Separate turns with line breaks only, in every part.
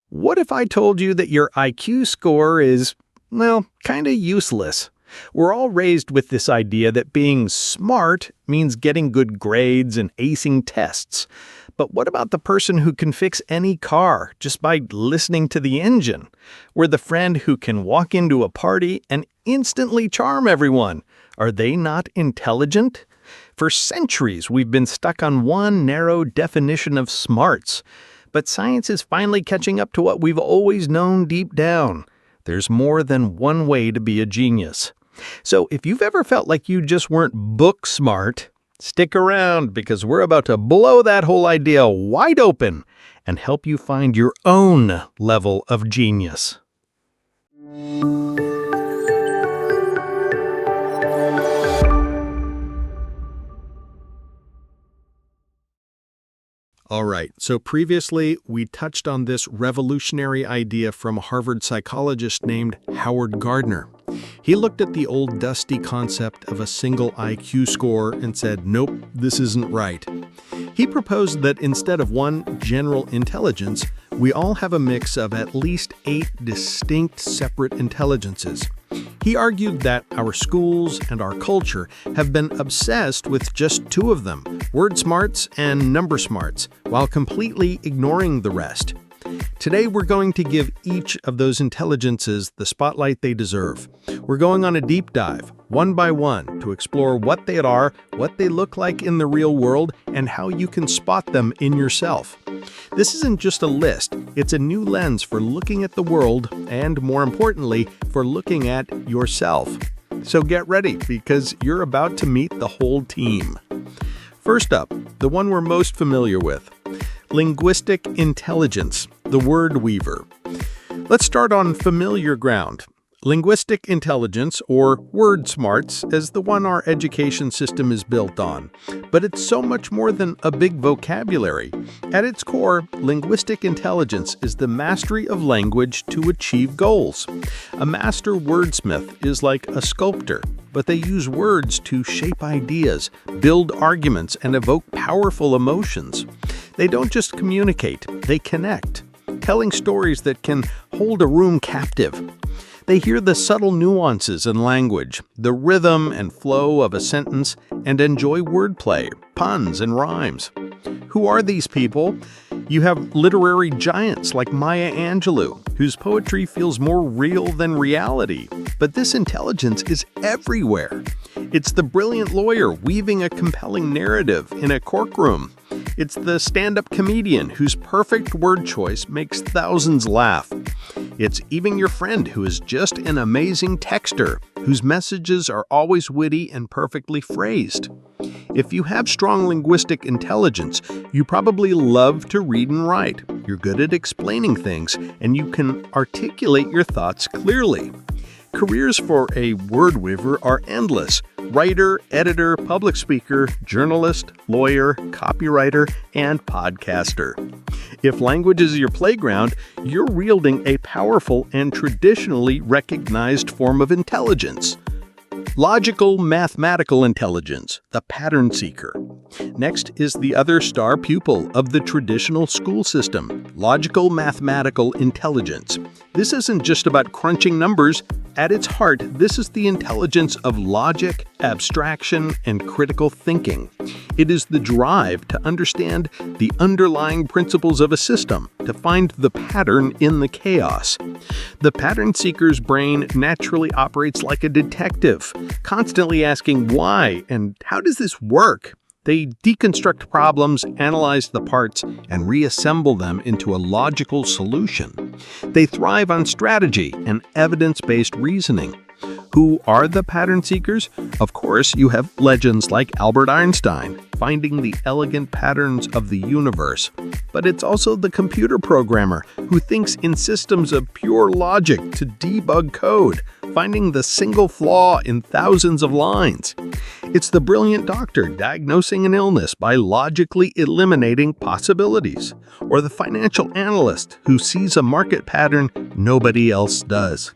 What if I told you that your IQ score is, well, kinda useless? We're all raised with this idea that being smart means getting good grades and acing tests. But what about the person who can fix any car just by listening to the engine? We're the friend who can walk into a party and instantly charm everyone. Are they not intelligent? For centuries, we've been stuck on one narrow definition of smarts. But science is finally catching up to what we've always known deep down. There's more than one way to be a genius. So if you've ever felt like you just weren't book smart, stick around because we're about to blow that whole idea wide open and help you find your own level of genius. All right, so previously we touched on this revolutionary idea from a Harvard psychologist named Howard Gardner. He looked at the old dusty concept of a single IQ score and said, nope, this isn't right. He proposed that instead of one general intelligence, we all have a mix of at least 8 distinct separate intelligences. He argued that our schools and our culture have been obsessed with just 2 of them, word smarts and number smarts, while completely ignoring the rest. Today, we're going to give each of those intelligences the spotlight they deserve. We're going on a deep dive, one by one, to explore what they are, what they look like in the real world, and how you can spot them in yourself. This isn't just a list, it's a new lens for looking at the world, and more importantly, for looking at yourself. So get ready, because you're about to meet the whole team. First up, the one we're most familiar with. Linguistic Intelligence, the word weaver. Let's start on familiar ground. Linguistic intelligence, or word smarts, is the one our education system is built on. But it's so much more than a big vocabulary. At its core, linguistic intelligence is the mastery of language to achieve goals. A master wordsmith is like a sculptor, but they use words to shape ideas, build arguments, and evoke powerful emotions. They don't just communicate, they connect, telling stories that can hold a room captive. They hear the subtle nuances in language, the rhythm and flow of a sentence, and enjoy wordplay, puns, and rhymes. Who are these people? You have literary giants like Maya Angelou, whose poetry feels more real than reality. But this intelligence is everywhere. It's the brilliant lawyer weaving a compelling narrative in a courtroom. It's the stand-up comedian whose perfect word choice makes thousands laugh. It's even your friend who is just an amazing texter, whose messages are always witty and perfectly phrased. If you have strong linguistic intelligence, you probably love to read and write. You're good at explaining things, and you can articulate your thoughts clearly. Careers for a word weaver are endless. Writer, editor, public speaker, journalist, lawyer, copywriter, and podcaster. If language is your playground, you're wielding a powerful and traditionally recognized form of intelligence. Logical mathematical intelligence, the pattern seeker. Next is the other star pupil of the traditional school system, logical mathematical intelligence. This isn't just about crunching numbers. At its heart, this is the intelligence of logic, abstraction, and critical thinking. It is the drive to understand the underlying principles of a system, to find the pattern in the chaos. The pattern seeker's brain naturally operates like a detective, constantly asking why and how does this work? They deconstruct problems, analyze the parts, and reassemble them into a logical solution. They thrive on strategy and evidence-based reasoning. Who are the pattern seekers? Of course, you have legends like Albert Einstein, finding the elegant patterns of the universe. But it's also the computer programmer who thinks in systems of pure logic to debug code, finding the single flaw in thousands of lines. It's the brilliant doctor diagnosing an illness by logically eliminating possibilities, or the financial analyst who sees a market pattern nobody else does.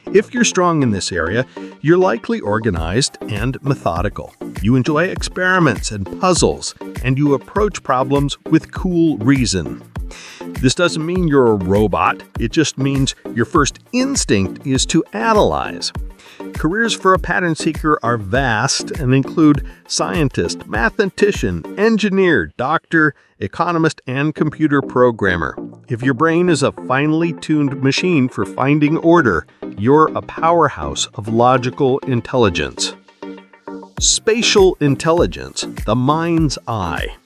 If you're strong in this area, you're likely organized and methodical. You enjoy experiments and puzzles, and you approach problems with cool reason. This doesn't mean you're a robot. It just means your first instinct is to analyze. Careers for a pattern seeker are vast and include scientist, mathematician, engineer, doctor, economist, and computer programmer. If your brain is a finely tuned machine for finding order, you're a powerhouse of logical intelligence. Spatial intelligence, the mind's eye.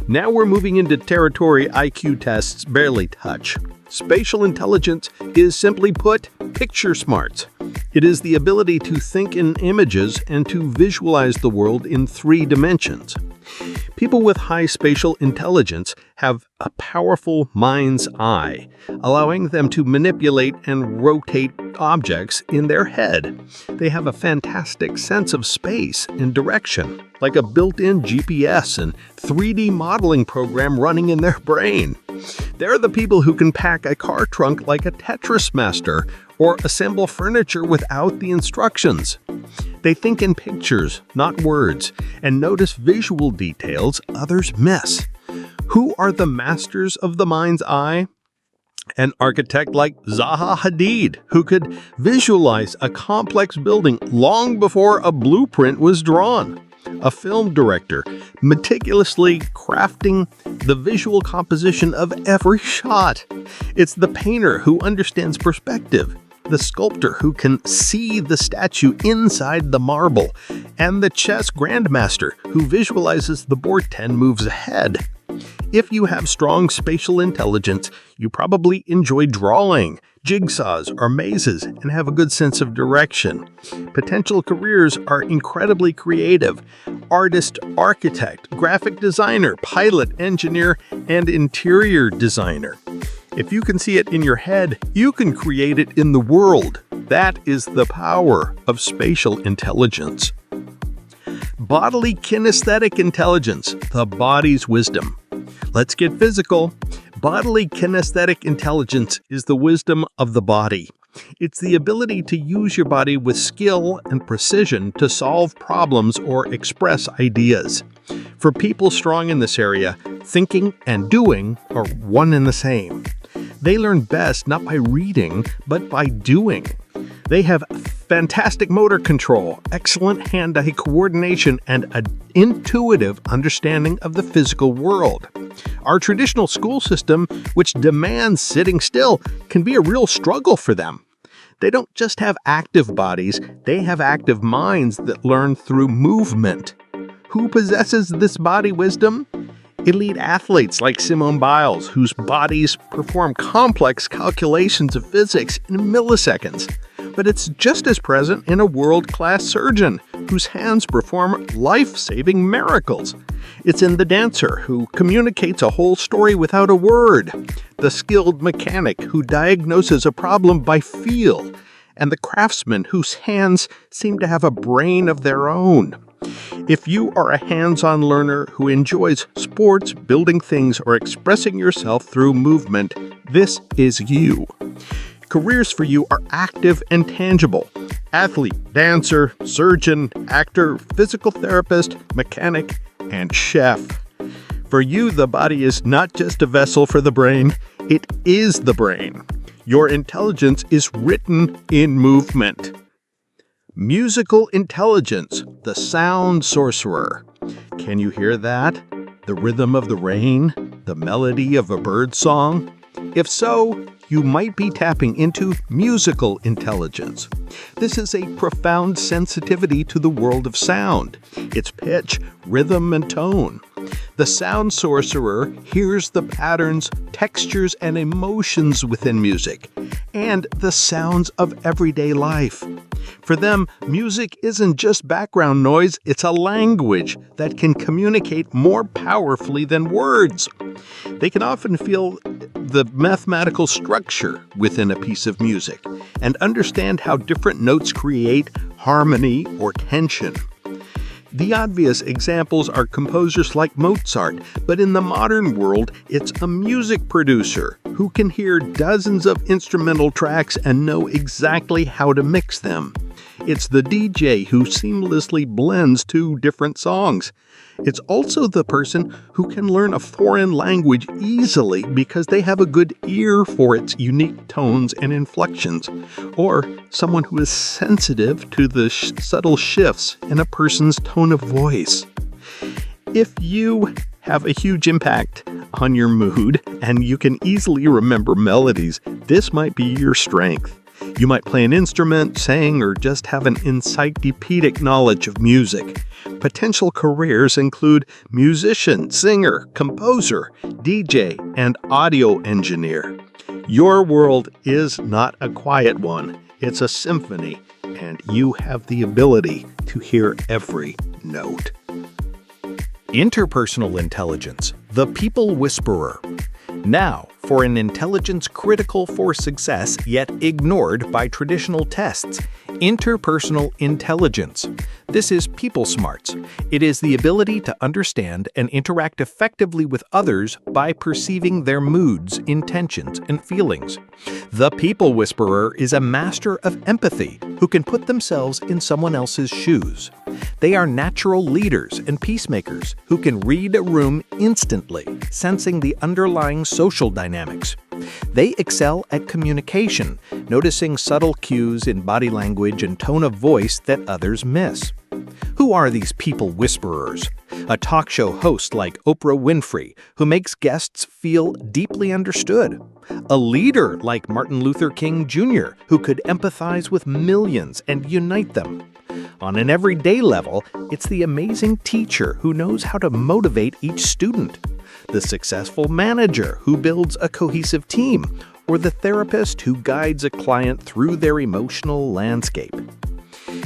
Now we're moving into territory IQ tests barely touch. Spatial intelligence is, simply put, picture smarts. It is the ability to think in images and to visualize the world in 3 dimensions. People with high spatial intelligence have a powerful mind's eye, allowing them to manipulate and rotate objects in their head. They have a fantastic sense of space and direction, like a built-in GPS and 3D modeling program running in their brain. They're the people who can pack a car trunk like a Tetris master or assemble furniture without the instructions. They think in pictures, not words, and notice visual details others miss. Who are the masters of the mind's eye? An architect like Zaha Hadid, who could visualize a complex building long before a blueprint was drawn. A film director, meticulously crafting the visual composition of every shot. It's the painter who understands perspective, the sculptor who can see the statue inside the marble, and the chess grandmaster who visualizes the board 10 moves ahead. If you have strong spatial intelligence, you probably enjoy drawing, jigsaws, or mazes, and have a good sense of direction. Potential careers are incredibly creative: artist, architect, graphic designer, pilot, engineer, and interior designer. If you can see it in your head, you can create it in the world. That is the power of spatial intelligence. Bodily-kinesthetic intelligence, the body's wisdom. Let's get physical. Bodily-kinesthetic intelligence is the wisdom of the body. It's the ability to use your body with skill and precision to solve problems or express ideas. For people strong in this area, thinking and doing are one and the same. They learn best not by reading, but by doing. They have fantastic motor control, excellent hand-eye coordination, and an intuitive understanding of the physical world. Our traditional school system, which demands sitting still, can be a real struggle for them. They don't just have active bodies, they have active minds that learn through movement. Who possesses this body wisdom? Elite athletes like Simone Biles, whose bodies perform complex calculations of physics in milliseconds. But it's just as present in a world-class surgeon, whose hands perform life-saving miracles. It's in the dancer, who communicates a whole story without a word, the skilled mechanic, who diagnoses a problem by feel, and the craftsman, whose hands seem to have a brain of their own. If you are a hands-on learner who enjoys sports, building things, or expressing yourself through movement, this is you. Careers for you are active and tangible: athlete, dancer, surgeon, actor, physical therapist, mechanic, and chef. For you, the body is not just a vessel for the brain, it is the brain. Your intelligence is written in movement. Musical intelligence, the sound sorcerer. Can you hear that? The rhythm of the rain? The melody of a bird song? If so, you might be tapping into musical intelligence. This is a profound sensitivity to the world of sound, its pitch, rhythm, and tone. The sound sorcerer hears the patterns, textures, and emotions within music, and the sounds of everyday life. For them, music isn't just background noise, it's a language that can communicate more powerfully than words. They can often feel the mathematical structure within a piece of music and understand how different notes create harmony or tension. The obvious examples are composers like Mozart, but in the modern world, it's a music producer who can hear dozens of instrumental tracks and know exactly how to mix them. It's the DJ who seamlessly blends two different songs. It's also the person who can learn a foreign language easily because they have a good ear for its unique tones and inflections, or someone who is sensitive to the subtle shifts in a person's tone of voice. If you have a huge impact on your mood and you can easily remember melodies, this might be your strength. You might play an instrument, sing, or just have an encyclopedic knowledge of music. Potential careers include musician, singer, composer, DJ, and audio engineer. Your world is not a quiet one. It's a symphony, and you have the ability to hear every note. Interpersonal intelligence, the people whisperer. Now, for an intelligence critical for success yet ignored by traditional tests, interpersonal intelligence. This is people smarts. It is the ability to understand and interact effectively with others by perceiving their moods, intentions, and feelings. The people whisperer is a master of empathy who can put themselves in someone else's shoes. They are natural leaders and peacemakers who can read a room instantly, sensing the underlying social dynamics. They excel at communication, noticing subtle cues in body language and tone of voice that others miss. Who are these people whisperers? A talk show host like Oprah Winfrey, who makes guests feel deeply understood. A leader like Martin Luther King Jr., who could empathize with millions and unite them. On an everyday level, it's the amazing teacher who knows how to motivate each student. The successful manager who builds a cohesive team, or the therapist who guides a client through their emotional landscape.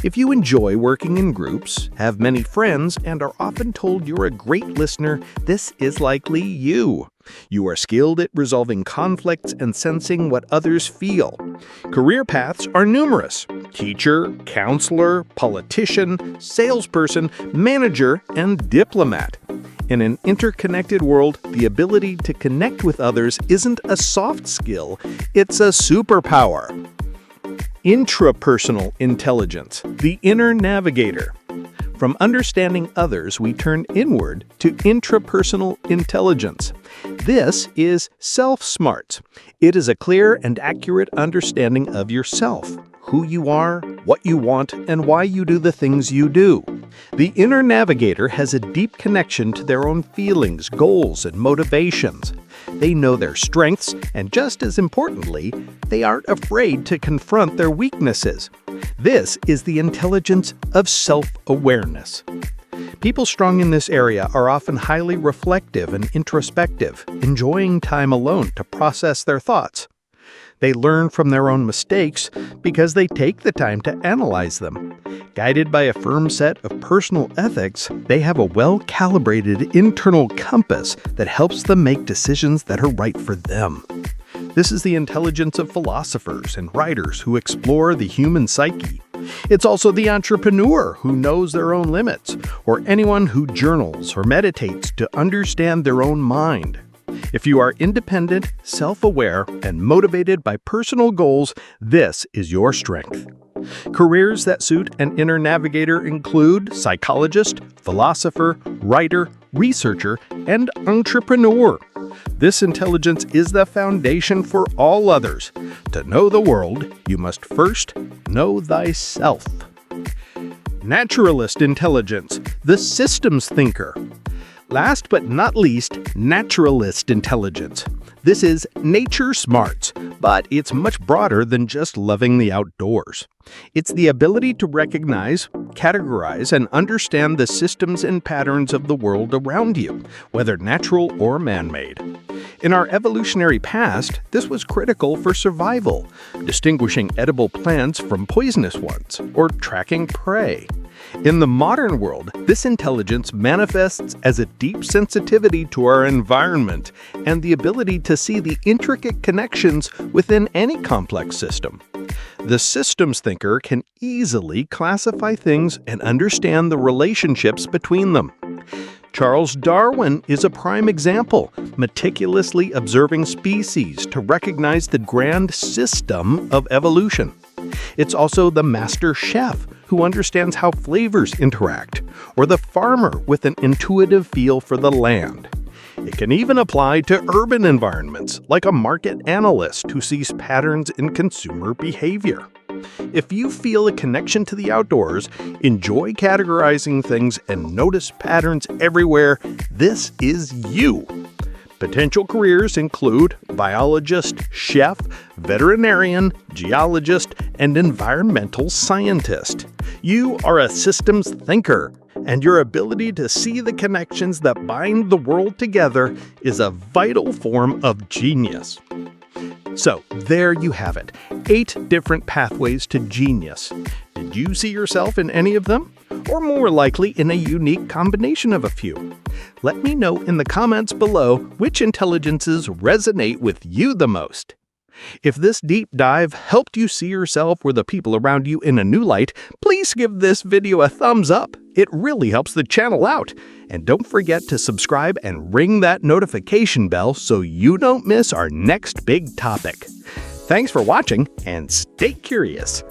If you enjoy working in groups, have many friends, and are often told you're a great listener, this is likely you. You are skilled at resolving conflicts and sensing what others feel. Career paths are numerous: teacher, counselor, politician, salesperson, manager, and diplomat. In an interconnected world, the ability to connect with others isn't a soft skill, it's a superpower. Intrapersonal intelligence, the inner navigator. From understanding others, we turn inward to intrapersonal intelligence. This is self-smarts. It is a clear and accurate understanding of yourself, who you are, what you want, and why you do the things you do. The inner navigator has a deep connection to their own feelings, goals, and motivations. They know their strengths, and just as importantly, they aren't afraid to confront their weaknesses. This is the intelligence of self-awareness. People strong in this area are often highly reflective and introspective, enjoying time alone to process their thoughts. They learn from their own mistakes because they take the time to analyze them. Guided by a firm set of personal ethics, they have a well-calibrated internal compass that helps them make decisions that are right for them. This is the intelligence of philosophers and writers who explore the human psyche. It's also the entrepreneur who knows their own limits, or anyone who journals or meditates to understand their own mind. If you are independent, self-aware, and motivated by personal goals, this is your strength. Careers that suit an inner navigator include psychologist, philosopher, writer, researcher, and entrepreneur. This intelligence is the foundation for all others. To know the world, you must first know thyself. Naturalist intelligence, the systems thinker. Last but not least, naturalist intelligence. This is nature smarts, but it's much broader than just loving the outdoors. It's the ability to recognize, categorize, and understand the systems and patterns of the world around you, whether natural or man-made. In our evolutionary past, this was critical for survival, distinguishing edible plants from poisonous ones, or tracking prey. In the modern world, this intelligence manifests as a deep sensitivity to our environment and the ability to see the intricate connections within any complex system. The systems thinker can easily classify things and understand the relationships between them. Charles Darwin is a prime example, meticulously observing species to recognize the grand system of evolution. It's also the master chef who understands how flavors interact, or the farmer with an intuitive feel for the land. It can even apply to urban environments, like a market analyst who sees patterns in consumer behavior. If you feel a connection to the outdoors, enjoy categorizing things, and notice patterns everywhere, this is you. Potential careers include biologist, chef, veterinarian, geologist, and environmental scientist. You are a systems thinker, and your ability to see the connections that bind the world together is a vital form of genius. So, there you have it, 8 different pathways to genius. Did you see yourself in any of them? Or more likely in a unique combination of a few? Let me know in the comments below which intelligences resonate with you the most. If this deep dive helped you see yourself or the people around you in a new light, please give this video a thumbs up. It really helps the channel out. And don't forget to subscribe and ring that notification bell so you don't miss our next big topic. Thanks for watching, and stay curious.